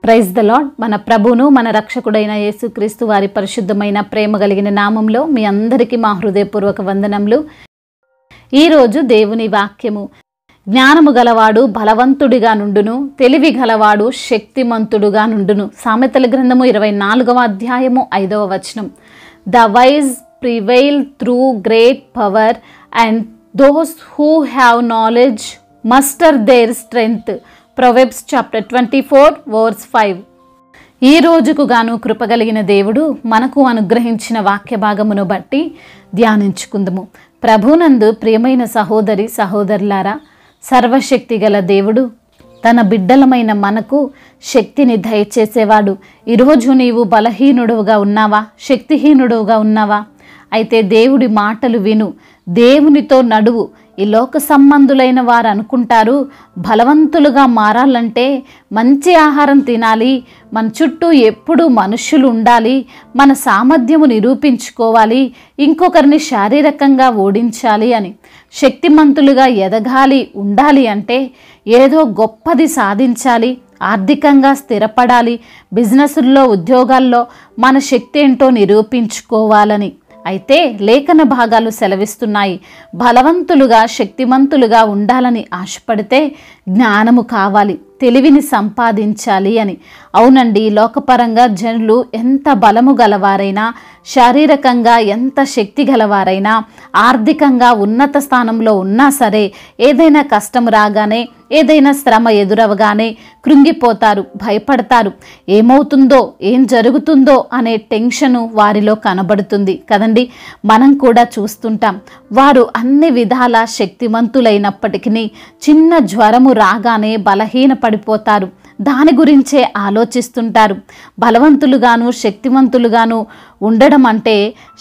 Praise the lord. మన ప్రభువును మన రక్షకుడైన యేసుక్రీస్తు వారి పరిశుద్ధమైన ప్రేమ కలిగిన నామంలో మీ అందరికీ మా హృదయపూర్వక వందనములు. ఈరోజు దేవుని వాక్యము, జ్ఞానము గలవాడు బలవంతుడిగా నుండును, తెలివి గలవాడు శక్తిమంతుడుగా నుండును. సామెతల గ్రంథము 24వ అధ్యాయము 5వ వచనం. The wise prevail through great power and those who have knowledge muster their strength. Proverbs chapter 24 verse 5. ఈ రోజుకు గాను కృపగలిగిన దేవుడు మనకు అనుగ్రహించిన వాక్య భాగమును బట్టి ధ్యానించుకుందాము. ప్రభునందు ప్రియమైన సహోదరి సహోదరులారా, సర్వశక్తి గల దేవుడు తన బిడ్డలమైన మనకు శక్తిని దయచేసేవాడు. ఈరోజు నీవు బలహీనుడుగా ఉన్నావా, శక్తిహీనుడుగా ఉన్నావా? అయితే దేవుడి మాటలు విను, దేవునితో నడువు. ఈ లోక సంబంధులైన వారు అనుకుంటారు, బలవంతులుగా మారాలంటే మంచి ఆహారం తినాలి, మన చుట్టూ ఎప్పుడూ మనుష్యులు ఉండాలి, మన సామర్థ్యము నిరూపించుకోవాలి, ఇంకొకరిని శారీరకంగా ఓడించాలి అని. శక్తిమంతులుగా ఎదగాలి, ఉండాలి అంటే ఏదో గొప్పది సాధించాలి, ఆర్థికంగా స్థిరపడాలి, బిజినెస్ల్లో ఉద్యోగాల్లో మన శక్తి ఏంటో నిరూపించుకోవాలని. అయితే లేఖన భాగాలు సెలవిస్తున్నాయి, బలవంతులుగా శక్తిమంతులుగా ఉండాలని ఆశపడితే జ్ఞానము కావాలి, తెలివిని సంపాదించాలి అని. అవునండి, లోకపరంగా జనులు ఎంత బలము గలవారైనా, శారీరకంగా ఎంత శక్తి గలవారైనా, ఆర్థికంగా ఉన్నత స్థానంలో ఉన్నా సరే ఏదైనా కష్టం రాగానే, ఏదైనా శ్రమ ఎదురవగానే కృంగిపోతారు, భయపడతారు. ఏమవుతుందో, ఏం జరుగుతుందో అనే టెన్షను వారిలో కనబడుతుంది కదండి. మనం కూడా చూస్తుంటాం, వారు అన్ని విధాల శక్తివంతులైనప్పటికీ చిన్న జ్వరము రాగానే బలహీన పడిపోతారు, దాని గురించే ఆలోచిస్తుంటారు. బలవంతులుగాను శక్తివంతులుగాను ఉండడం అంటే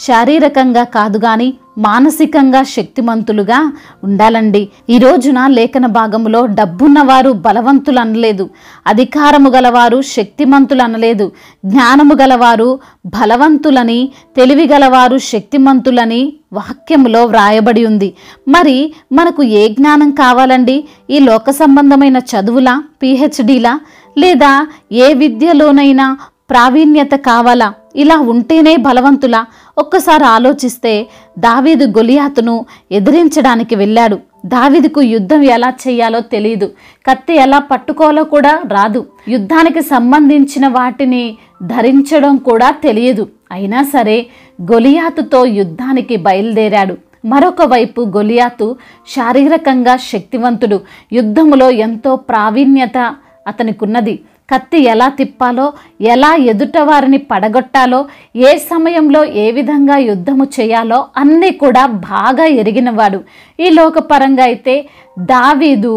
శారీరకంగా కాదు కానీ మానసికంగా శక్తిమంతులుగా ఉండాలండి. ఈ రోజున లేఖన భాగంలో డబ్బున్నవారు బలవంతులు అనలేదు, అధికారము గలవారు శక్తిమంతులు అనలేదు, జ్ఞానము గలవారు బలవంతులని, తెలివి గలవారు శక్తిమంతులని వాక్యములో వ్రాయబడి ఉంది. మరి మనకు ఏ జ్ఞానం కావాలండి? ఈ లోక సంబంధమైన చదువులా, పిహెచ్డీలా, లేదా ఏ విద్యలోనైనా ప్రావీణ్యత కావాలా? ఇలా ఉంటేనే బలవంతులా? ఒక్కసారి ఆలోచిస్తే దావీదు గొలియాతును ఎదిరించడానికి వెళ్ళాడు. దావీదుకు యుద్ధం ఎలా చేయాలో తెలియదు, కత్తి ఎలా పట్టుకోవాలో కూడా రాదు, యుద్ధానికి సంబంధించిన వాటిని ధరించడం కూడా తెలియదు. అయినా సరే గొలియాతుతో యుద్ధానికి బయలుదేరాడు. మరొక వైపు గొలియాతు శారీరకంగా శక్తివంతుడు, యుద్ధములో ఎంతో ప్రావీణ్యత అతనికున్నది. కత్తి ఎలా తిప్పాలో, ఎలా ఎదుట వారిని పడగొట్టాలో, ఏ సమయంలో ఏ విధంగా యుద్ధము చేయాలో అన్నీ కూడా బాగా ఎరిగినవాడు. ఈ లోకపరంగా అయితే దావీదు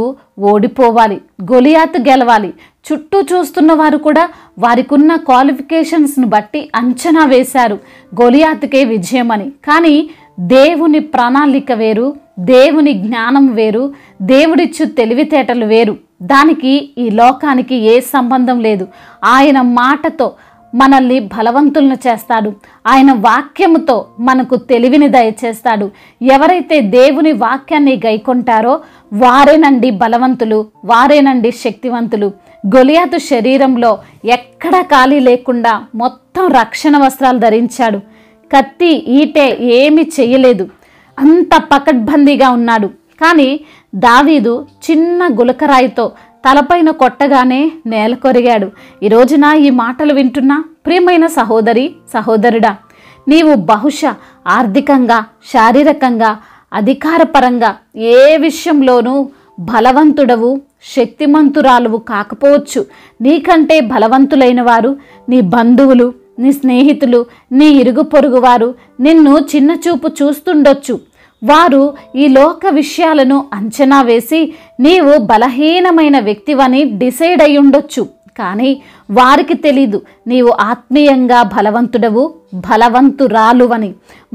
ఓడిపోవాలి, గొలియాతు గెలవాలి. చుట్టూ చూస్తున్న వారు కూడా వారికున్న క్వాలిఫికేషన్స్ని బట్టి అంచనా వేశారు గొలియాతుకే విజయమని. కానీ దేవుని ప్రణాళిక వేరు, దేవుని జ్ఞానం వేరు, దేవుడిచ్చు తెలివితేటలు వేరు. దానికి ఈ లోకానికి ఏ సంబంధం లేదు. ఆయన మాటతో మనల్ని బలవంతులను చేస్తాడు, ఆయన వాక్యముతో మనకు తెలివిని దయచేస్తాడు. ఎవరైతే దేవుని వాక్యాన్ని గైకొంటారో వారేనండి బలవంతులు, వారేనండి శక్తివంతులు. గొలియాతు శరీరంలో ఎక్కడా ఖాళీ లేకుండా మొత్తం రక్షణ వస్త్రాలు ధరించాడు. కత్తి, ఈటె ఏమీ చెయ్యలేదు, అంత పకడ్బందీగా ఉన్నాడు. కానీ దావీదు చిన్న గులకరాయితో తలపైన కొట్టగానే నేల కొరిగాడు. ఈ రోజున ఈ మాటలు వింటున్న ప్రియమైన సహోదరి సహోదరుడా, నీవు బహుశా ఆర్థికంగా, శారీరకంగా, అధికారపరంగా ఏ విషయంలోనూ బలవంతుడవు, శక్తిమంతురాలువు కాకపోవచ్చు. నీకంటే బలవంతులైన వారు నీ బంధువులు, నీ స్నేహితులు, నీ ఇరుగు పొరుగు వారు నిన్ను చిన్న చూపు చూస్తుండొచ్చు. వారు ఈ లోక విషయాలను అంచనా వేసి నీవు బలహీనమైన వ్యక్తివని డిసైడ్ అయి ఉండొచ్చు. కానీ వారికి తెలీదు నీవు ఆత్మీయంగా బలవంతుడవు, బలవంతురాలువని.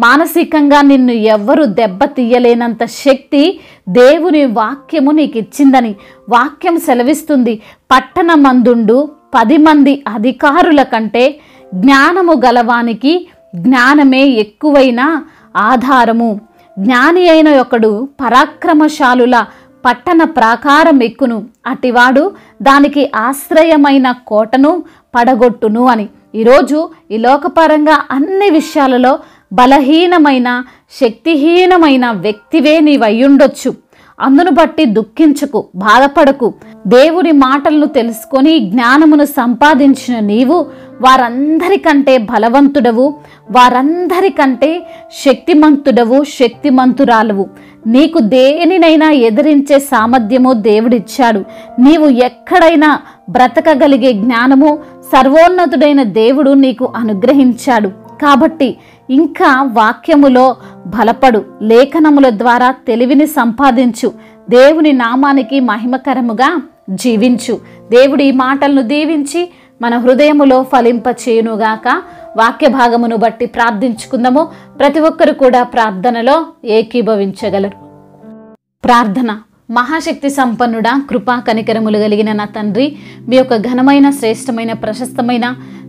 మానసికంగా నిన్ను ఎవ్వరు దెబ్బ తీయలేనంత శక్తి దేవుని వాక్యము నీకు ఇచ్చిందని వాక్యం సెలవిస్తుంది. పట్టణమందుండు 10 మంది అధికారుల కంటే జ్ఞానము గలవానికి జ్ఞానమే ఎక్కువైన ఆధారము. జ్ఞాని అయిన ఒకడు పరాక్రమశాలుల పట్టణ ప్రాకారం ఎక్కును, అటివాడు దానికి ఆశ్రయమైన కోటను పడగొట్టును అని. ఈరోజు ఈ లోకపరంగా అన్ని విషయాలలో బలహీనమైన శక్తిహీనమైన వ్యక్తివే నీవయ్యుండొచ్చు. అందును బట్టి దుఃఖించకు, బాధపడకు. దేవుని మాటలను తెలుసుకొని జ్ఞానమును సంపాదించిన నీవు వారందరికంటే బలవంతుడవు, వారందరికంటే శక్తిమంతుడవు, శక్తిమంతురాలవు. నీకు దేనినైనా ఎదిరించే సామర్థ్యము దేవుడిచ్చాడు. నీవు ఎక్కడైనా బ్రతకగలిగే జ్ఞానము సర్వోన్నతుడైన దేవుడు నీకు అనుగ్రహించాడు. కాబట్టి ఇంకా వాక్యములో బలపడు, లేఖనముల ద్వారా తెలివిని సంపాదించు, దేవుని నామానికి మహిమకరముగా జీవించు. దేవుడి ఈ మాటలను దీవించి మన హృదయములో ఫలింపచేయునుగాక. వాక్య భాగమును బట్టి ప్రార్థించుకుందాము. ప్రతి ఒక్కరు కూడా ప్రార్థనలో ఏకీభవించగలరు. ప్రార్థన. మహాశక్తి సంపన్నుడా, కృపా కనికరములు కలిగిన నా తండ్రి, మీ యొక్క ఘనమైన శ్రేష్టమైన ప్రశస్తమైన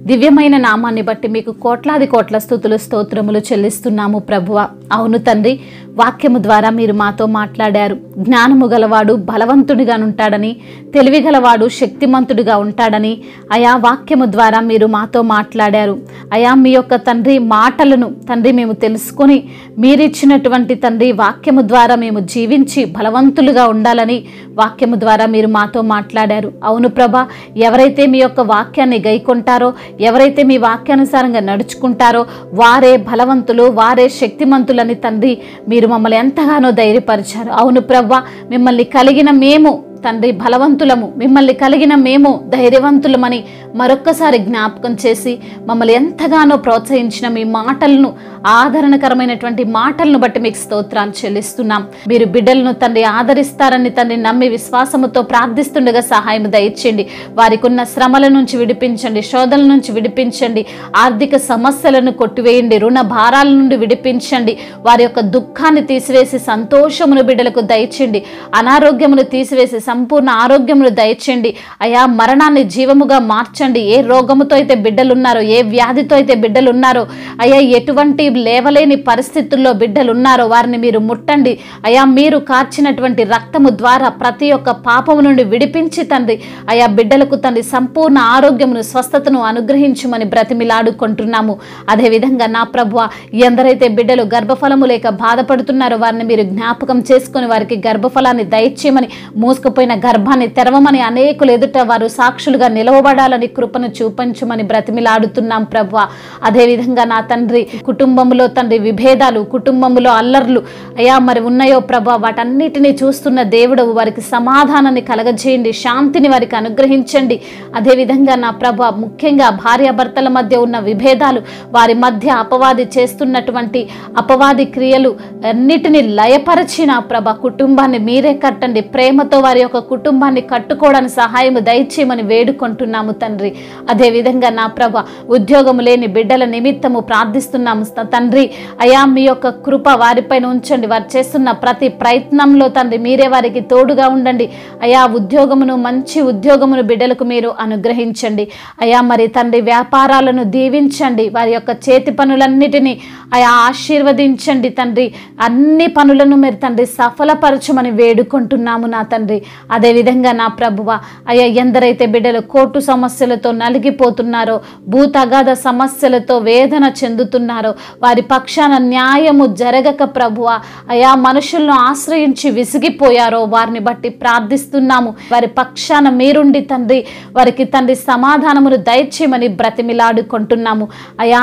దివ్యమైన నామాన్ని బట్టి మీకు కోట్లాది కోట్ల స్తుతులు స్తోత్రములు చెల్లిస్తున్నాము ప్రభువా. అవును తండ్రి, వాక్యము ద్వారా మీరు మాతో మాట్లాడారు. జ్ఞానము గలవాడు బలవంతుడిగా ఉంటాడని, తెలివి గలవాడు శక్తిమంతుడిగా ఉంటాడని అయా వాక్యము ద్వారా మీరు మాతో మాట్లాడారు. అయా మీ యొక్క తండ్రి మాటలను తండ్రి మేము తెలుసుకొని మీరిచ్చినటువంటి తండ్రి వాక్యము ద్వారా మేము జీవించి బలవంతులుగా ఉండాలని వాక్యము ద్వారా మీరు మాతో మాట్లాడారు. అవును ప్రభా, ఎవరైతే మీ యొక్క వాక్యాన్ని గైకొంటారో, ఎవరైతే మీ వాక్యానుసారంగా నడుచుకుంటారో వారే బలవంతులు, వారే శక్తిమంతులని తండ్రి మీరు మమ్మల్ని ఎంతగానో ధైర్యపరిచారు. అవును ప్రభా, మిమ్మల్ని కలిగిన మేము తండ్రి బలవంతులము, మిమ్మల్ని కలిగిన మేము ధైర్యవంతులమని మరొక్కసారి జ్ఞాపకం చేసి మమ్మల్ని ఎంతగానో ప్రోత్సహించిన మీ మాటలను, ఆదరణకరమైనటువంటి మాటలను బట్టి మీకు స్తోత్రాలు చెల్లిస్తున్నాం. మీరు బిడ్డలను తండ్రి ఆదరిస్తారని తండ్రి నమ్మి విశ్వాసముతో ప్రార్థిస్తుండగా సహాయం దయచేయండి. వారికి ఉన్న శ్రమల నుంచి విడిపించండి, శోధనల నుంచి విడిపించండి, ఆర్థిక సమస్యలను కొట్టివేయండి, రుణ భారాల నుండి విడిపించండి. వారి యొక్క దుఃఖాన్ని తీసివేసి సంతోషమును బిడ్డలకు దయచేయండి. అనారోగ్యమును తీసివేసి సంపూర్ణ ఆరోగ్యమును దయచేయండి. అయా మరణాన్ని జీవముగా మార్చండి. ఏ రోగముతో అయితే బిడ్డలున్నారో, ఏ వ్యాధితో అయితే బిడ్డలున్నారో, అయా ఎటువంటి లేవలేని పరిస్థితుల్లో బిడ్డలున్నారో వారిని మీరు ముట్టండి. అయా మీరు కార్చినటువంటి రక్తము ద్వారా ప్రతి ఒక్క పాపము నుండి విడిపించి తండ్రి అయా బిడ్డలకు తండ్రి సంపూర్ణ ఆరోగ్యమును స్వస్థతను అనుగ్రహించమని బ్రతిమిలాడుకుంటున్నాము. అదేవిధంగా నా ప్రభువా, ఎందరైతే బిడ్డలు గర్భఫలము లేక బాధపడుతున్నారో వారిని మీరు జ్ఞాపకం చేసుకుని వారికి గర్భఫలాన్ని దయచేయమని, మూసుకుపోయిన గర్భాన్ని తెరవమని, అనేకులు ఎదుట వారు సాక్షులుగా నిలవబడాలని కృపను చూపించమని బ్రతిమిలాడుతున్నాం ప్రభువా. అదేవిధంగా నా తండ్రి కుటుంబంలో తండ్రి విభేదాలు, కుటుంబంలో అల్లర్లు అయా మరి ఉన్నాయో ప్రభా, వాటన్నిటినీ చూస్తున్న దేవుడు వారికి సమాధానాన్ని కలగజేయండి, శాంతిని వారికి అనుగ్రహించండి. అదేవిధంగా నా ప్రభా, ముఖ్యంగా భార్యాభర్తల మధ్య ఉన్న విభేదాలు, వారి మధ్య అపవాది చేస్తున్నటువంటి అపవాది క్రియలు అన్నిటినీ లయపరిచి నా ప్రభా కుటుంబాన్ని మీరే కట్టండి. ప్రేమతో వారి యొక్క కుటుంబాన్ని కట్టుకోవడానికి సహాయం దయచేయమని వేడుకుంటున్నాము తండ్రి. అదేవిధంగా నా ప్రభా, ఉద్యోగము లేని బిడ్డల నిమిత్తము ప్రార్థిస్తున్నాము తండ్రి. అయా మీ యొక్క కృప వారిపైన ఉంచండి. వారు చేస్తున్న ప్రతి ప్రయత్నంలో తండ్రి మీరే వారికి తోడుగా ఉండండి. అయా ఉద్యోగమును, మంచి ఉద్యోగమును బిడ్డలకు మీరు అనుగ్రహించండి. అయా మరి తండ్రి వ్యాపారాలను దీవించండి. వారి యొక్క చేతి పనులన్నిటినీ అయా ఆశీర్వదించండి తండ్రి. అన్ని పనులను మీరు తండ్రి సఫలపరచమని వేడుకుంటున్నాము నా తండ్రి. అదేవిధంగా నా ప్రభువ, అయ్యా ఎందరైతే బిడ్డలు కోర్టు సమస్యలతో నలిగిపోతున్నారో, భూతగాధ సమస్యలతో వేదన చెందుతున్నారో, వారి పక్షాన న్యాయము జరగక ప్రభువ అయా మనుషులను ఆశ్రయించి విసిగిపోయారో వారిని బట్టి ప్రార్థిస్తున్నాము. వారి పక్షాన మీరుండి తండ్రి వారికి తండ్రి సమాధానమును దయచేయమని బ్రతిమిలాడుకుంటున్నాము. అయా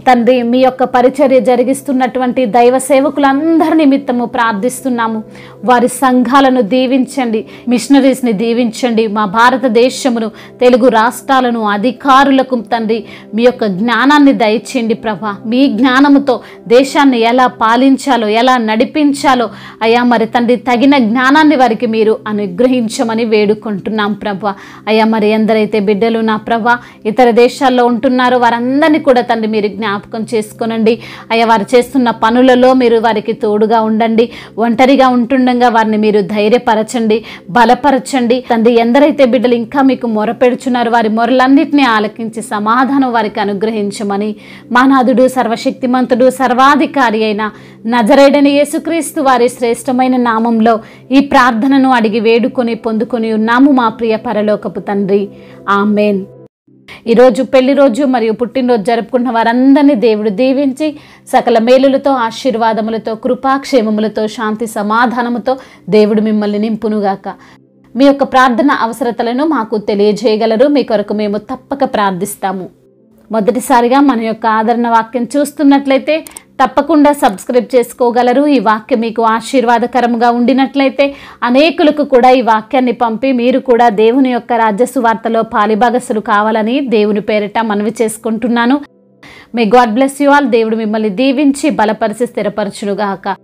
తండ్రి మీ యొక్క పరిచర్య జరిగిస్తున్నటువంటి దైవ సేవకులందరి నిమిత్తము ప్రార్థిస్తున్నాము. వారి సంఘాలను దీవించండి, మిషనరీస్ని దీవించండి. మా భారతదేశమును, తెలుగు రాష్ట్రాలను, అధికారులకు తండ్రి మీ యొక్క జ్ఞానాన్ని దయచేయండి ప్రభా. మీ జ్ఞానముతో దేశాన్ని ఎలా పాలించాలో, ఎలా నడిపించాలో అయ్యా మరి తండ్రి తగిన జ్ఞానాన్ని వారికి మీరు అనుగ్రహించమని వేడుకుంటున్నాం ప్రభా. అయ్యా మరి ఎందరైతే బిడ్డలు నా ప్రభా ఇతర దేశాల్లో ఉంటున్నారో వారందరినీ కూడా తండ్రి మీరు జ్ఞాపకం చేసుకోనండి. అయ్యా వారు చేస్తున్న పనులలో మీరు వారికి తోడుగా ఉండండి. ఒంటరిగా ఉంటుండగా వారిని మీరు ధైర్యపరచండి. బలపరచండి తండ్రి. ఎందరైతే బిడ్డలు ఇంకా మీకు మొరపెడుచున్నారు వారి మొరలన్నిటినీ ఆలకించి సమాధానం వారికి అనుగ్రహించమని మా నాథుడు సర్వశక్తిమంతుడు సర్వాధికారి అయిన నజరేయుడైన యేసుక్రీస్తు వారి శ్రేష్టమైన నామంలో ఈ ప్రార్థనను అడిగి వేడుకొని పొందుకొని ఉన్నాము మా ప్రియ పరలోకపు తండ్రి. ఆమేన్. ఈరోజు పెళ్లి రోజు మరియు పుట్టినరోజు జరుపుకున్న వారందరినీ దేవుడు దీవించి సకల మేలులతో ఆశీర్వాదములతో కృపాక్షేమములతో శాంతి సమాధానముతో దేవుడు మిమ్మల్ని నింపునుగాక. మీ యొక్క ప్రార్థన అవసరతలను మాకు తెలియజేయగలరు. మీ కొరకు మేము తప్పక ప్రార్థిస్తాము. మొదటిసారిగా మన యొక్క ఆదరణ వాక్యం చూస్తున్నట్లయితే తప్పకుండా సబ్స్క్రైబ్ చేసుకోగలరు. ఈ వాక్యం మీకు ఆశీర్వాదకరంగా ఉండినట్లయితే అనేకులకు కూడా ఈ వాక్యాన్ని పంపి మీరు కూడా దేవుని యొక్క రాజ్య సువార్తలో పాలిభాగస్తులు కావాలని దేవుని పేరిట మనవి చేసుకుంటున్నాను. May God bless you all. దేవుడు మిమ్మల్ని దీవించి బలపరిచి స్థిరపరచునుగాక.